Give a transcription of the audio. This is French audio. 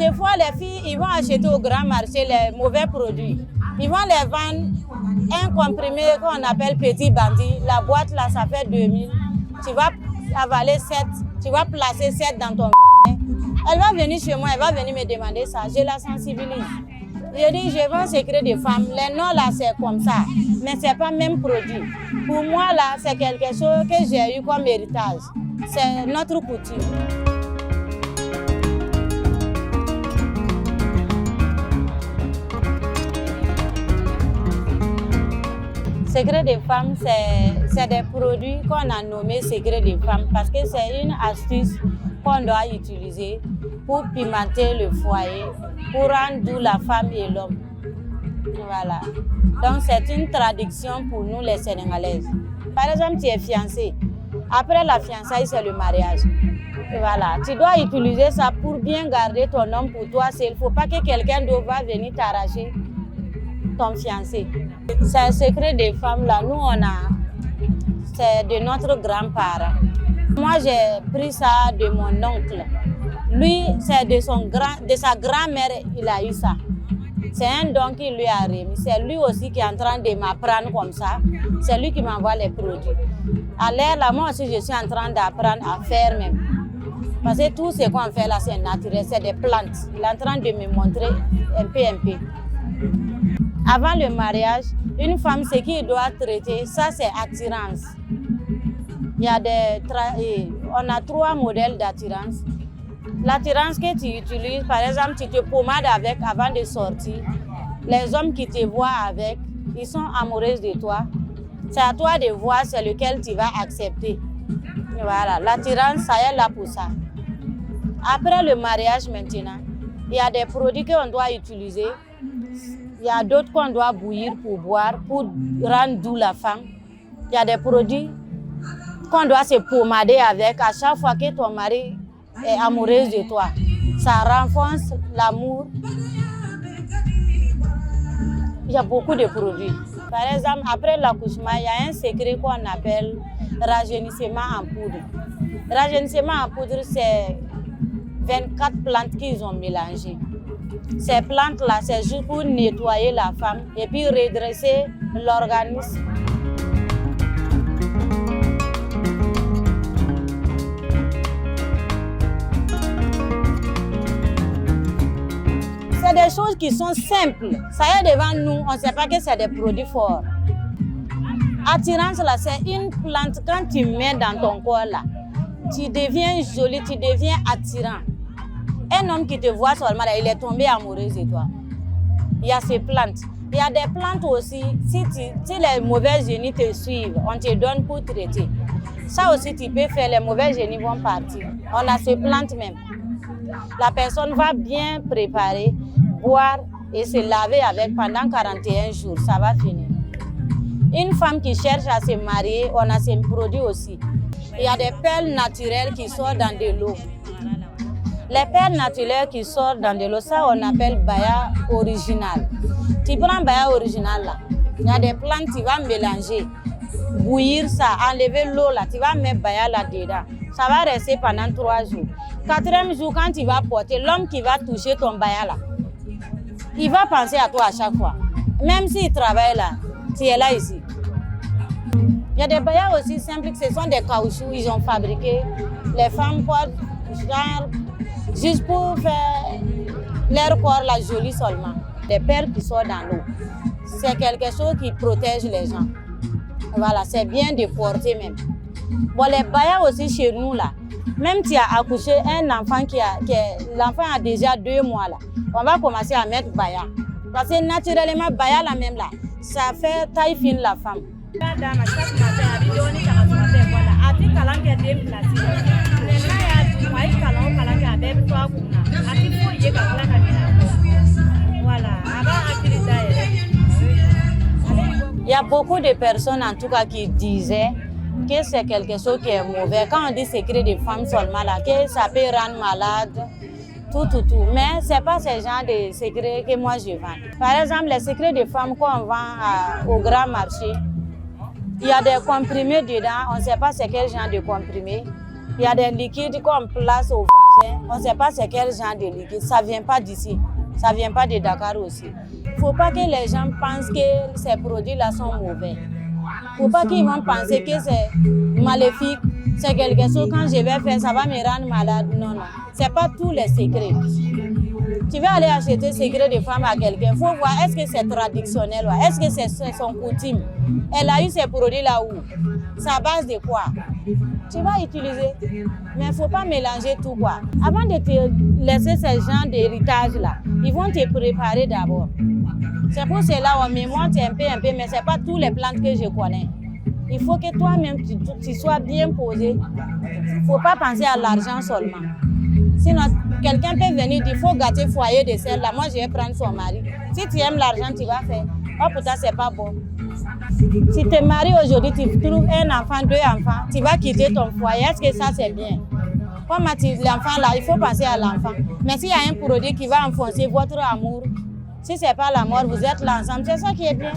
des fois, les filles, ils vont acheter au grand marché les mauvais produits. Ils vont les vendre un comprimé qu'on appelle petit bandit. La boîte, là, ça fait 2000. Tu vas avaler 7, tu vas placer 7 dans ton bassin. Elle va venir chez moi, elle va venir me demander ça. Je la sensibilise. Je dis, je vends secret des femmes. Les noms, là, c'est comme ça. Mais ce n'est pas le même produit. Pour moi, là, c'est quelque chose que j'ai eu comme héritage. C'est notre coutume. Secret des femmes, c'est des produits qu'on a nommés secret des femmes parce que c'est une astuce qu'on doit utiliser pour pimenter le foyer, pour rendre doux la femme et l'homme. Voilà. Donc c'est une traduction pour nous les Sénégalaises. Par exemple, tu es fiancée. Après la fiançailles, c'est le mariage. Et voilà. Tu dois utiliser ça pour bien garder ton homme pour toi. Il ne faut pas que quelqu'un d'autre va venir t'arracher ton fiancé. C'est un secret des femmes là. Nous, c'est de notre grand-parent. Moi, j'ai pris ça de mon oncle. Lui, c'est de sa grand-mère, il a eu ça. C'est un don qui lui a remis. C'est lui aussi qui est en train de m'apprendre comme ça. C'est lui qui m'envoie les produits. À l'air là, moi aussi, je suis en train d'apprendre à faire même. Parce que tout ce qu'on fait là, c'est naturel, c'est des plantes. Il est en train de me montrer un peu. Avant le mariage, une femme, ce qu'il doit traiter, ça c'est attirance. On a 3 modèles d'attirance. L'attirance que tu utilises, par exemple, tu te pommades avec avant de sortir. Les hommes qui te voient avec, ils sont amoureux de toi. C'est à toi de voir c'est lequel tu vas accepter. Voilà, l'attirance, ça est là pour ça. Après le mariage maintenant, il y a des produits qu'on doit utiliser. Il y a d'autres qu'on doit bouillir pour boire, pour rendre doux la femme. Il y a des produits qu'on doit se pommader avec à chaque fois que ton mari est amoureux de toi. Ça renforce l'amour. Il y a beaucoup de produits. Par exemple, après l'accouchement, il y a un secret qu'on appelle rajeunissement en poudre. Rajeunissement en poudre, c'est 24 plantes qu'ils ont mélangées. Ces plantes-là, c'est juste pour nettoyer la femme et puis redresser l'organisme. C'est des choses qui sont simples. Ça y est devant nous, on ne sait pas que c'est des produits forts. Attirance, là, c'est une plante, quand tu mets dans ton corps, là, tu deviens jolie, tu deviens attirant. Un homme qui te voit seulement, là, il est tombé amoureux de toi. Il y a ces plantes. Il y a des plantes aussi, si les mauvais génies te suivent, on te donne pour traiter. Ça aussi, tu peux faire, les mauvais génies vont partir. On a ces plantes même. La personne va bien préparer, boire et se laver avec pendant 41 jours. Ça va finir. Une femme qui cherche à se marier, on a ces produits aussi. Il y a des perles naturelles qui sortent dans de l'eau. Les perles naturelles qui sortent dans de l'eau, ça on appelle baya original. Tu prends baya original là, il y a des plantes, tu vas mélanger, bouillir ça, enlever l'eau là, tu vas mettre baya là-dedans. Ça va rester pendant 3 jours. 4e jour, quand tu vas porter, l'homme qui va toucher ton baya là, il va penser à toi à chaque fois. Même s'il travaille là, tu es là ici. Il y a des bayas aussi simples, ce sont des caoutchoucs, ils ont fabriqué. Les femmes portent genre juste pour faire leur corps la jolie seulement. Des perles qui sortent dans l'eau. C'est quelque chose qui protège les gens. Voilà, c'est bien de porter même. Bon, les bayas aussi chez nous là, même si tu as accouché un enfant l'enfant a déjà 2 mois là, on va commencer à mettre baya. Parce que naturellement, baya là même là, ça fait taille fine la femme. Il y a beaucoup de personnes en tout cas qui disaient que c'est quelque chose qui est mauvais. Quand on dit secret des femmes seulement là, que ça peut rendre malade, tout. Mais ce n'est pas ce genre de secrets que moi je vends. Par exemple, les secrets des femmes qu'on vend au grand marché, il y a des comprimés dedans, on ne sait pas c'est quel genre de comprimés. Il y a des liquides qu'on place au vagin. On ne sait pas c'est quel genre de liquide. Ça ne vient pas d'ici. Ça ne vient pas de Dakar aussi. Il ne faut pas que les gens pensent que ces produits-là sont mauvais. Il ne faut pas qu'ils vont penser que c'est maléfique. C'est quelque chose, quand je vais faire, ça va me rendre malade. Non, non. Ce n'est pas tous les secrets. Tu vas aller acheter secret de femme à quelqu'un. Il faut voir, est-ce que c'est traditionnel? Est-ce que c'est son coutume? Elle a eu ces produits-là où? C'est à base de quoi? Tu vas utiliser. Mais il ne faut pas mélanger tout, quoi. Avant de te laisser ce genre d'héritage-là, ils vont te préparer d'abord. C'est pour cela qu'on me montre un peu, mais ce n'est pas toutes les plantes que je connais. Il faut que toi-même, tu sois bien posé. Il ne faut pas penser à l'argent seulement. Sinon, quelqu'un peut venir dire, il faut gâter le foyer de celle-là. Moi, je vais prendre son mari. Si tu aimes l'argent, tu vas faire. Oh, putain, ce n'est pas bon. Si tu te maries aujourd'hui, tu trouves un enfant, 2 enfants, tu vas quitter ton foyer. Est-ce que ça, c'est bien? Comme l'enfant là, il faut penser à l'enfant. Mais s'il y a un produit qui va enfoncer votre amour, si ce n'est pas la mort, vous êtes là ensemble, c'est ça qui est bien.